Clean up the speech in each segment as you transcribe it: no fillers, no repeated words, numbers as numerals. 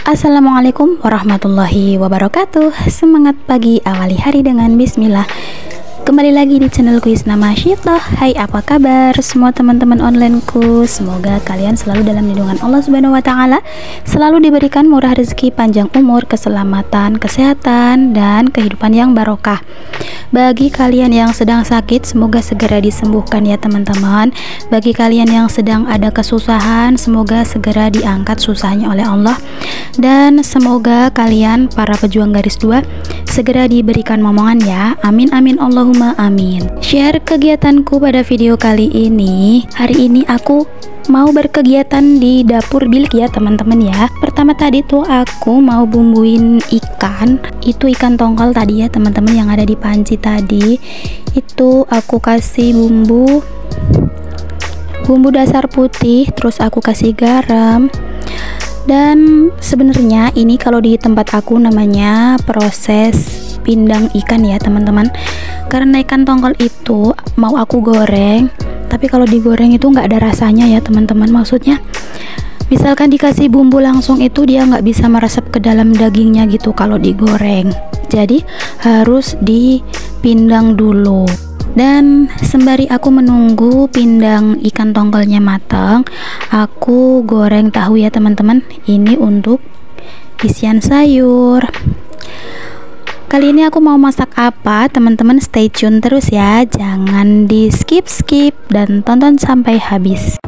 Assalamualaikum warahmatullahi wabarakatuh. Semangat pagi, awali hari dengan bismillah. Kembali lagi di channelku Isnama Syitoh. Hai, apa kabar semua teman-teman onlineku? Semoga kalian selalu dalam lindungan Allah Subhanahu wa taala, selalu diberikan murah rezeki, panjang umur, keselamatan, kesehatan, dan kehidupan yang barokah. Bagi kalian yang sedang sakit, semoga segera disembuhkan ya teman-teman. Bagi kalian yang sedang ada kesusahan, semoga segera diangkat susahnya oleh Allah. Dan semoga kalian para pejuang garis 2 segera diberikan momongan ya. Amin amin Allahumma amin. Share kegiatanku pada video kali ini. Hari ini aku mau berkegiatan di dapur bilik ya teman-teman ya. Pertama tadi tuh aku mau bumbuin ikan. Itu ikan tongkol tadi ya teman-teman yang ada di panci tadi. Itu aku kasih bumbu dasar putih, terus aku kasih garam. Dan sebenarnya ini kalau di tempat aku namanya proses pindang ikan ya teman-teman. Karena ikan tongkol itu mau aku goreng, tapi kalau digoreng itu nggak ada rasanya ya teman-teman. Maksudnya misalkan dikasih bumbu langsung itu dia nggak bisa meresap ke dalam dagingnya gitu kalau digoreng. Jadi harus dipindang dulu. Dan sembari aku menunggu pindang ikan tongkolnya matang, aku goreng tahu ya teman-teman. Ini untuk isian sayur. Kali ini aku mau masak apa? Teman-teman stay tune terus ya. Jangan di skip dan tonton sampai habis.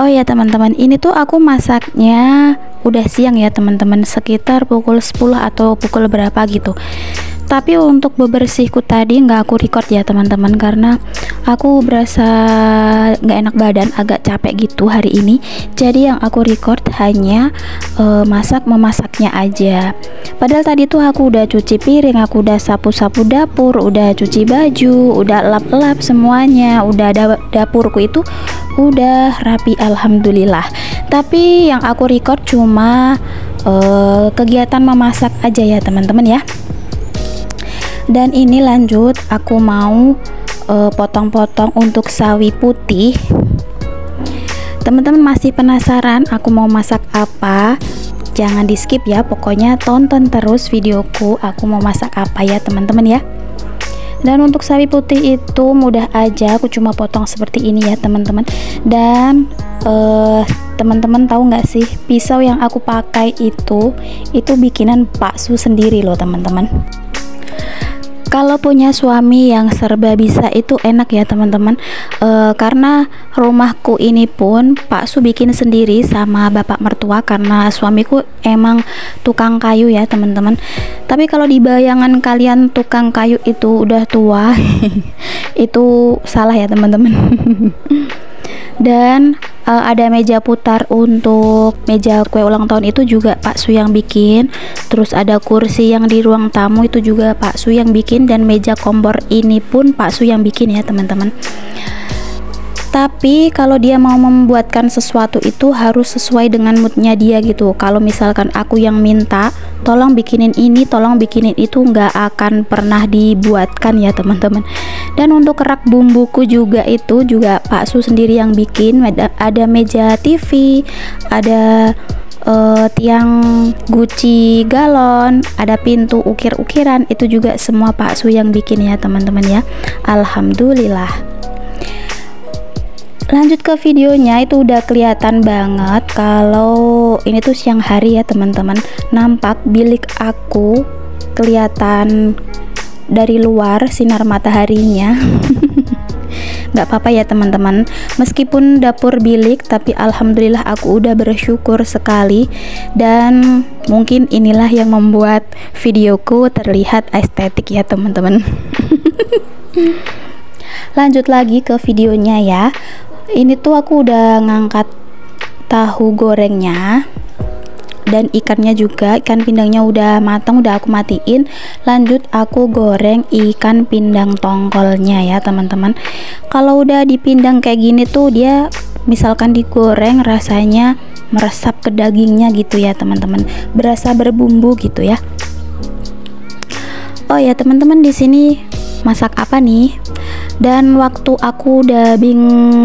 Oh ya teman-teman, ini tuh aku masaknya udah siang ya teman-teman, sekitar pukul 10 atau pukul berapa gitu. Tapi untuk bebersihku tadi nggak aku record ya teman-teman, karena aku berasa nggak enak badan, agak capek gitu hari ini. Jadi yang aku record hanya memasaknya aja. Padahal tadi tuh aku udah cuci piring, aku udah sapu-sapu dapur, udah cuci baju, udah lap-lap semuanya, udah dapurku itu udah rapi alhamdulillah. Tapi yang aku record cuma kegiatan memasak aja ya teman-teman ya. Dan ini lanjut aku mau potong-potong untuk sawi putih. Teman-teman masih penasaran aku mau masak apa? Jangan di skip ya, pokoknya tonton terus videoku aku mau masak apa ya teman-teman ya. Dan untuk sawi putih itu mudah aja, aku cuma potong seperti ini ya teman-teman. Dan teman-teman tahu nggak sih, pisau yang aku pakai itu bikinan Pak Su sendiri loh teman-teman. Kalau punya suami yang serba bisa itu enak ya teman-teman. Karena rumahku ini pun Pak Su bikin sendiri sama bapak mertua, karena suamiku emang tukang kayu ya teman-teman. Tapi kalau di bayangan kalian tukang kayu itu udah tua itu salah ya teman-teman. Dan ada meja putar untuk meja kue ulang tahun itu juga Pak Su yang bikin. Terus ada kursi yang di ruang tamu itu juga Pak Su yang bikin. Dan meja kompor ini pun Pak Su yang bikin ya teman-teman. Tapi kalau dia mau membuatkan sesuatu itu harus sesuai dengan moodnya dia gitu. Kalau misalkan aku yang minta tolong bikinin ini, tolong bikinin itu, nggak akan pernah dibuatkan ya teman-teman. Dan untuk rak bumbuku juga itu juga Pak Su sendiri yang bikin. Ada meja TV, ada tiang guci galon, ada pintu ukir-ukiran, itu juga semua Pak Su yang bikin ya teman-teman ya. Alhamdulillah. Lanjut ke videonya, itu udah kelihatan banget kalau ini tuh siang hari ya teman-teman. Nampak bilik aku kelihatan dari luar sinar mataharinya. Nggak apa-apa ya teman-teman, meskipun dapur bilik tapi alhamdulillah aku udah bersyukur sekali. Dan mungkin inilah yang membuat videoku terlihat estetik ya teman-teman. Lanjut lagi ke videonya ya. Ini tuh aku udah ngangkat tahu gorengnya dan ikannya juga, ikan pindangnya udah matang, udah aku matiin. Lanjut aku goreng ikan pindang tongkolnya ya teman-teman. Kalau udah dipindang kayak gini tuh dia misalkan digoreng rasanya meresap ke dagingnya gitu ya teman-teman, berasa berbumbu gitu ya. Oh ya teman-teman, di sini masak apa nih. Dan waktu aku dubbing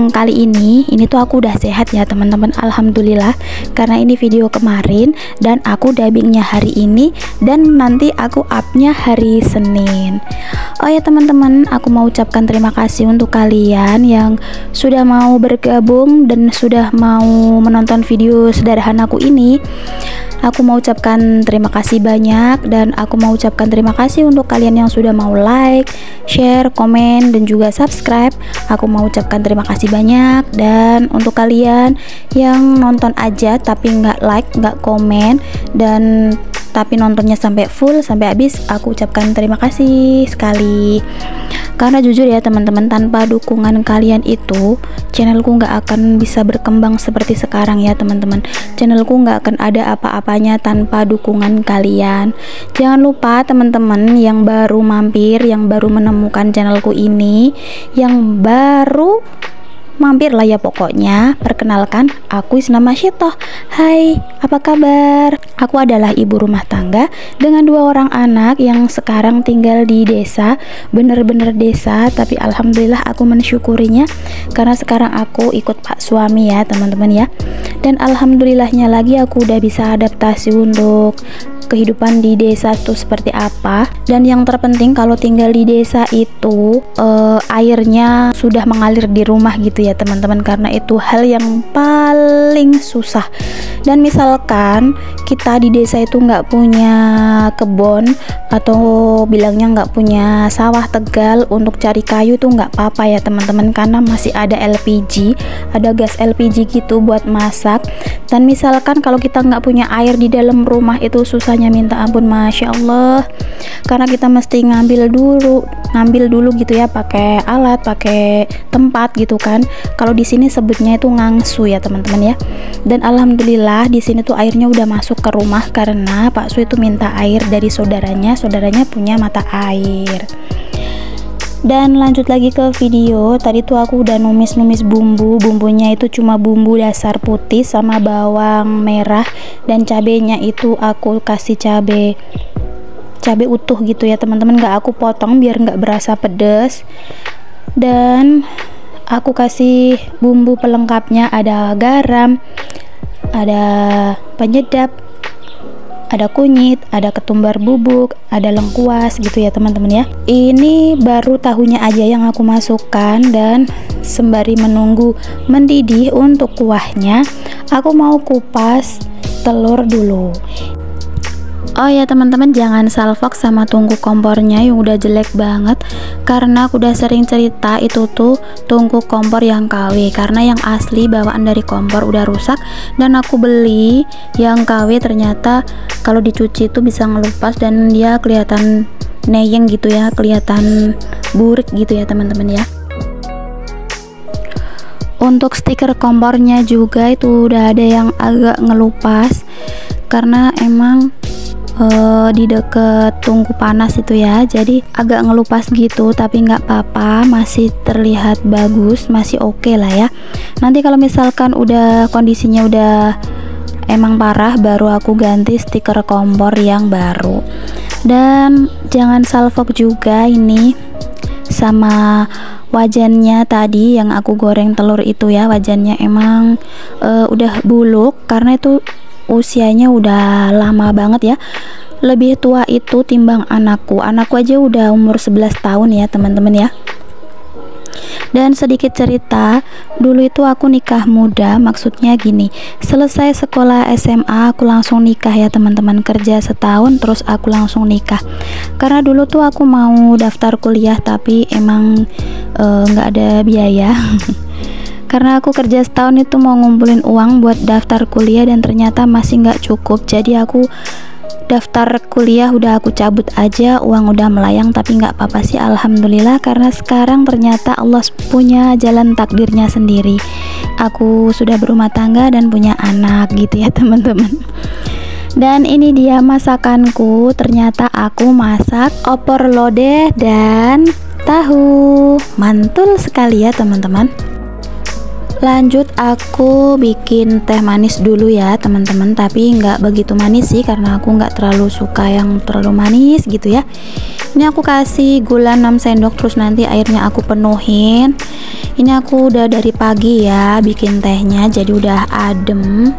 kali ini tuh aku udah sehat ya teman-teman, alhamdulillah, karena ini video kemarin dan aku dubbingnya hari ini dan nanti aku upnya hari Senin. Oh ya teman-teman, aku mau ucapkan terima kasih untuk kalian yang sudah mau bergabung dan sudah mau menonton video sederhanaku ini. Aku mau ucapkan terima kasih banyak, dan aku mau ucapkan terima kasih untuk kalian yang sudah mau like, share, komen, dan juga subscribe. Aku mau ucapkan terima kasih banyak. Dan untuk kalian yang nonton aja tapi nggak like, nggak komen, dan tapi nontonnya sampai full, sampai habis, aku ucapkan terima kasih sekali. Karena jujur ya teman-teman, tanpa dukungan kalian itu channelku nggak akan bisa berkembang seperti sekarang ya teman-teman. Channelku nggak akan ada apa-apanya tanpa dukungan kalian. Jangan lupa teman-teman yang baru mampir, yang baru menemukan channelku ini, yang baru mampir lah ya pokoknya. Perkenalkan, aku Isnama Syitoh. Hai, apa kabar? Aku adalah ibu rumah tangga dengan 2 orang anak yang sekarang tinggal di desa, bener-bener desa, tapi alhamdulillah aku mensyukurinya karena sekarang aku ikut pak suami ya teman-teman ya. Dan alhamdulillahnya lagi aku udah bisa adaptasi untuk kehidupan di desa itu seperti apa. Dan yang terpenting kalau tinggal di desa itu airnya sudah mengalir di rumah gitu ya teman-teman, karena itu hal yang paling susah. Dan misalkan kita di desa itu nggak punya kebun atau bilangnya nggak punya sawah tegal untuk cari kayu, itu nggak apa-apa ya teman-teman, karena masih ada LPG, ada gas LPG gitu buat masak. Dan misalkan kalau kita nggak punya air di dalam rumah itu susahnya minta ampun, masya Allah, karena kita mesti ngambil dulu gitu ya, pakai alat, pakai tempat gitu kan. Kalau di sini sebutnya itu ngangsu ya teman-teman ya. Dan alhamdulillah di sini tuh airnya udah masuk ke rumah karena Pak Su itu minta air dari saudaranya punya mata air. Dan lanjut lagi ke video. Tadi tuh aku udah numis bumbunya itu cuma bumbu dasar putih sama bawang merah, dan cabenya itu aku kasih cabe utuh gitu ya teman-teman, nggak aku potong biar nggak berasa pedes. Dan aku kasih bumbu pelengkapnya, ada garam, ada penyedap, ada kunyit, ada ketumbar bubuk, ada lengkuas gitu ya teman-teman ya. Ini baru tahunya aja yang aku masukkan, dan sembari menunggu mendidih untuk kuahnya, aku mau kupas telur dulu. Oh ya teman-teman, jangan salfok sama tungku kompornya yang udah jelek banget, karena aku udah sering cerita itu tuh tungku kompor yang KW, karena yang asli bawaan dari kompor udah rusak, dan aku beli yang KW ternyata kalau dicuci itu bisa ngelupas dan dia kelihatan neyeng gitu ya, kelihatan burik gitu ya teman-teman ya. Untuk stiker kompornya juga itu udah ada yang agak ngelupas, karena emang di deket tungku panas itu ya, jadi agak ngelupas gitu, tapi nggak apa-apa, masih terlihat bagus, masih oke lah ya. Nanti kalau misalkan udah kondisinya udah emang parah, baru aku ganti stiker kompor yang baru. Dan jangan salfok juga ini sama wajannya tadi yang aku goreng telur itu ya, wajannya emang udah buluk karena itu usianya udah lama banget ya, lebih tua itu timbang anakku aja udah umur 11 tahun ya teman-teman ya. Dan sedikit cerita, dulu itu aku nikah muda, maksudnya gini, selesai sekolah SMA aku langsung nikah ya teman-teman, kerja setahun terus aku langsung nikah. Karena dulu tuh aku mau daftar kuliah tapi emang nggak ada biaya karena aku kerja setahun itu mau ngumpulin uang buat daftar kuliah dan ternyata masih nggak cukup, jadi aku daftar kuliah udah aku cabut aja, uang udah melayang, tapi nggak apa-apa sih alhamdulillah, karena sekarang ternyata Allah punya jalan takdirnya sendiri. Aku sudah berumah tangga dan punya anak gitu ya teman-teman. Dan ini dia masakanku, ternyata aku masak opor lodeh dan tahu, mantul sekali ya teman-teman. Lanjut aku bikin teh manis dulu ya teman-teman, tapi nggak begitu manis sih karena aku nggak terlalu suka yang terlalu manis gitu ya. Ini aku kasih gula 6 sendok, terus nanti airnya aku penuhin. Ini aku udah dari pagi ya bikin tehnya, jadi udah adem.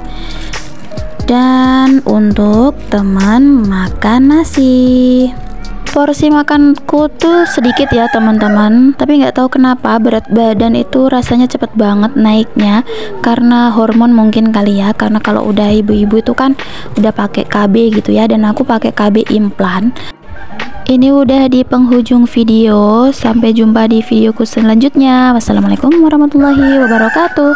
Dan untuk teman makan nasi, porsi makanku tuh sedikit ya teman-teman, tapi nggak tahu kenapa berat badan itu rasanya cepet banget naiknya, karena hormon mungkin kali ya. Karena kalau udah ibu-ibu itu kan udah pakai KB gitu ya, dan aku pakai KB implan. Ini udah di penghujung video, sampai jumpa di videoku selanjutnya. Wassalamualaikum warahmatullahi wabarakatuh.